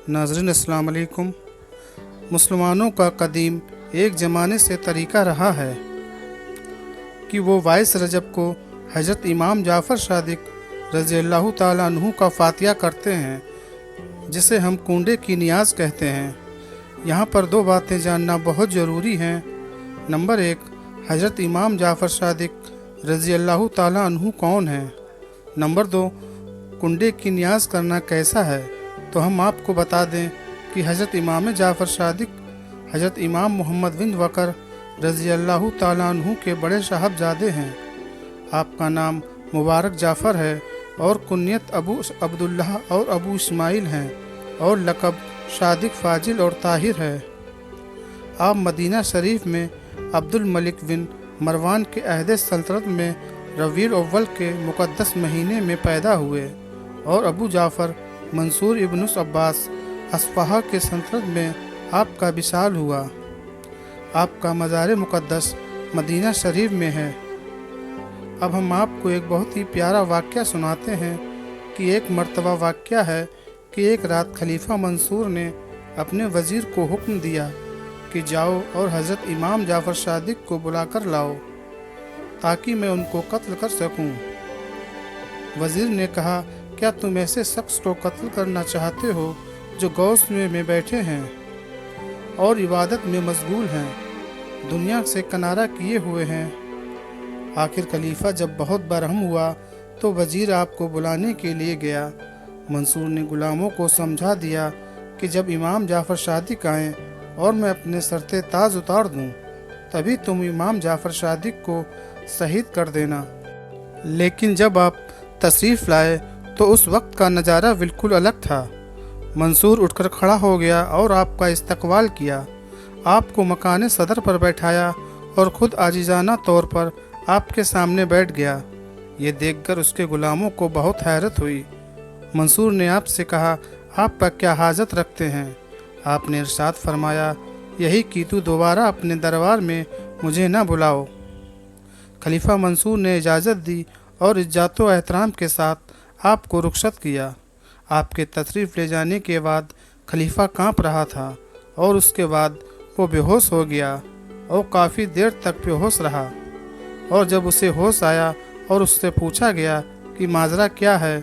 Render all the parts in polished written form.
नाज़रीन अस्सलाम वालेकुम। मुसलमानों का कदीम एक ज़माने से तरीक़ा रहा है कि वो 22 रजब को हज़रत इमाम जाफ़र सादिक रज़ियल्लाहु ताला अन्हु का फ़ातिहा करते हैं, जिसे हम कुंडे की नियाज़ कहते हैं। यहाँ पर दो बातें जानना बहुत ज़रूरी हैं। नंबर 1, हज़रत इमाम जाफ़र सादिक रज़ियल्लाहु ताला अन्हु कौन हैं। नंबर 2, कुंडे की नियाज़ करना कैसा है। तो हम आपको बता दें कि हज़रत इमाम जाफ़र सादिक हज़रत इमाम मोहम्मद बिन बकर रज़ियल्लाहु ताला अन्हु के बड़े साहबजादे हैं। आपका नाम मुबारक जाफ़र है और कुन्यत अबू अब्दुल्लाह और अबू इस्माइल हैं और लक़ब सादिक फ़ाजिल और ताहिर है। आप मदीना शरीफ में अब्दुल मलिक बिन मरवान के अहद सल्तनत में रबीउल अव्वल के मुक़द्दस महीने में पैदा हुए और अबू जाफ़र मंसूर इब्न अब्बास अस्फ़हा के सल्तनत में आपका विसाल हुआ। आपका मज़ार मुक़द्दस मदीना शरीफ में है। अब हम आपको एक बहुत ही प्यारा वाक़या सुनाते हैं कि एक मर्तबा वाक़या है कि एक रात खलीफा मंसूर ने अपने वज़ीर को हुक्म दिया कि जाओ और हज़रत इमाम जाफ़र सादिक को बुलाकर लाओ ताकि मैं उनको कत्ल कर सकूं। वज़ीर ने कहा, क्या तुम ऐसे शख्स को कत्ल करना चाहते हो जो गौस में बैठे हैं और इबादत में मशगूल हैं, दुनिया से किनारा किए हुए हैं। आखिर खलीफा जब बहुत बरहम हुआ तो वज़ीर आपको बुलाने के लिए गया। मंसूर ने गुलामों को समझा दिया कि जब इमाम जाफ़र सादिक आएँ और मैं अपने सरते ताज उतार दूँ, तभी तुम इमाम जाफ़र सादिक को शहीद कर देना। लेकिन जब आप तशरीफ़ लाए तो उस वक्त का नज़ारा बिल्कुल अलग था। मंसूर उठकर खड़ा हो गया और आपका इस्तकबाल किया, आपको मकान सदर पर बैठाया और ख़ुद आजिज़ाना तौर पर आपके सामने बैठ गया। ये देखकर उसके गुलामों को बहुत हैरत हुई। मंसूर ने आपसे कहा, आप पर क्या हाजत रखते हैं। आपने इरशाद फरमाया, यही कि तू दोबारा अपने दरबार में मुझे न बुलाओ। खलीफा मंसूर ने इजाज़त दी और इज्जत व एहतराम के साथ आपको रुखसत किया। आपके तशरीफ़ ले जाने के बाद खलीफा कांप रहा था और उसके बाद वो बेहोश हो गया और काफ़ी देर तक बेहोश रहा। और जब उसे होश आया और उससे पूछा गया कि माजरा क्या है,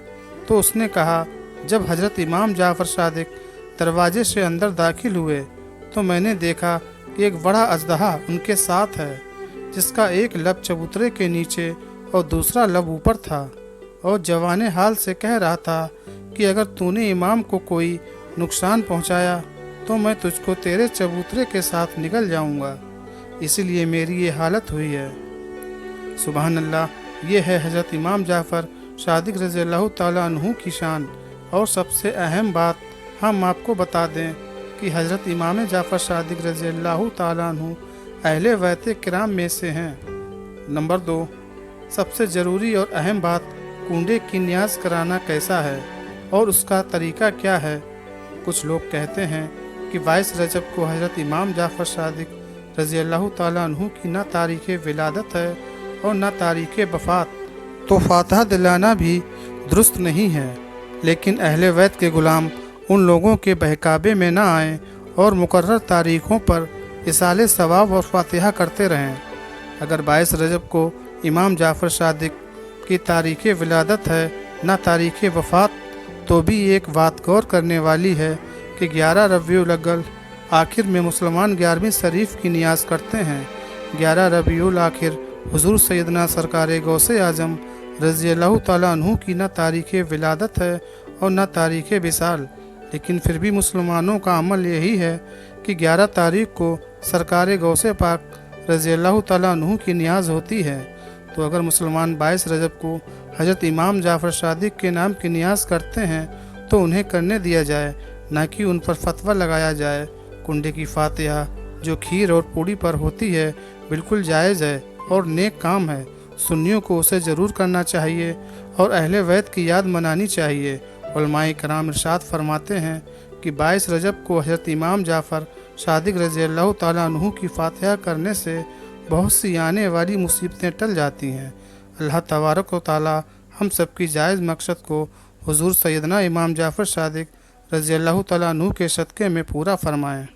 तो उसने कहा, जब हज़रत इमाम जाफ़र सादिक दरवाजे से अंदर दाखिल हुए तो मैंने देखा कि एक बड़ा अजदहा उनके साथ है, जिसका एक लब चबूतरे के नीचे और दूसरा लब ऊपर था, और जवाने हाल से कह रहा था कि अगर तूने इमाम को कोई नुकसान पहुंचाया तो मैं तुझको तेरे चबूतरे के साथ निगल जाऊंगा, इसीलिए मेरी ये हालत हुई है। सुबहान अल्लाह, ये है हज़रत इमाम जाफ़र सादिक रज़ियल्लाहु ताला अन्हु की शान। और सबसे अहम बात हम आपको बता दें कि हज़रत इमाम जाफ़र सादिक रज़ियल्लाहु ताला अन्हु अहले बैत किराम में से हैं। नंबर 2, सबसे ज़रूरी और अहम बात, कुंडे की नियाज़ कराना कैसा है और उसका तरीक़ा क्या है। कुछ लोग कहते हैं कि 22 रजब को हज़रत इमाम जाफ़र सादिक रज़ियल्लाहु ताला अन्हु की न तारीख़ विलादत है और न तारीख़ वफ़ात, तो फ़ातिहा दिलाना भी दुरुस्त नहीं है। लेकिन अहले बैत के ग़ुलाम उन लोगों के बहकावे में न आएँ और मुकर्रर तारीख़ों पर इसाले सवाब और फ़ातिहा करते रहें। अगर 22 रजब को इमाम जाफ़र सादिक की तारीख़ विलादत है न तारीख़ वफ़ात, तो भी एक बात गौर करने वाली है कि 11 रबीउल अव्वल आखिर में मुसलमान 11वीं शरीफ की नियाज़ करते हैं। 11 रबीउल आखिर हुज़ूर सैयदना सरकार गौसे आज़म रज़ियल्लाहु ताला अन्हु की न तारीख़ विलादत है और न तारीख़ विसाल, लेकिन फिर भी मुसलमानों का अमल यही है कि 11 तारीख़ को सरकार गौसे पाक रज़ियल्लाहु ताला अन्हु की नियाज़ होती है। तो अगर मुसलमान 22 रजब को हज़रत इमाम जाफ़र सादिक के नाम की नियाज़ करते हैं तो उन्हें करने दिया जाए, ना कि उन पर फतवा लगाया जाए। कुंडे की फ़ातिहा जो खीर और पूड़ी पर होती है बिल्कुल जायज़ है और नेक काम है। सुन्नियों को उसे ज़रूर करना चाहिए और अहले बैत की याद मनानी चाहिए। उलमाए कराम इरशाद फरमाते हैं कि 22 रजब को हज़रत इमाम जाफ़र सादिक रज़ियल्लाहु ताला अन्हु की फ़ातिहा करने से बहुत सी आने वाली मुसीबतें टल जाती हैं। अल्लाह तबारक व तआला हम सब की जायज़ मकसद को हुज़ूर सैयदना इमाम जाफ़र सादिक रज़ी अल्लाह तआला अन्हु के सदक़े में पूरा फरमाएँ।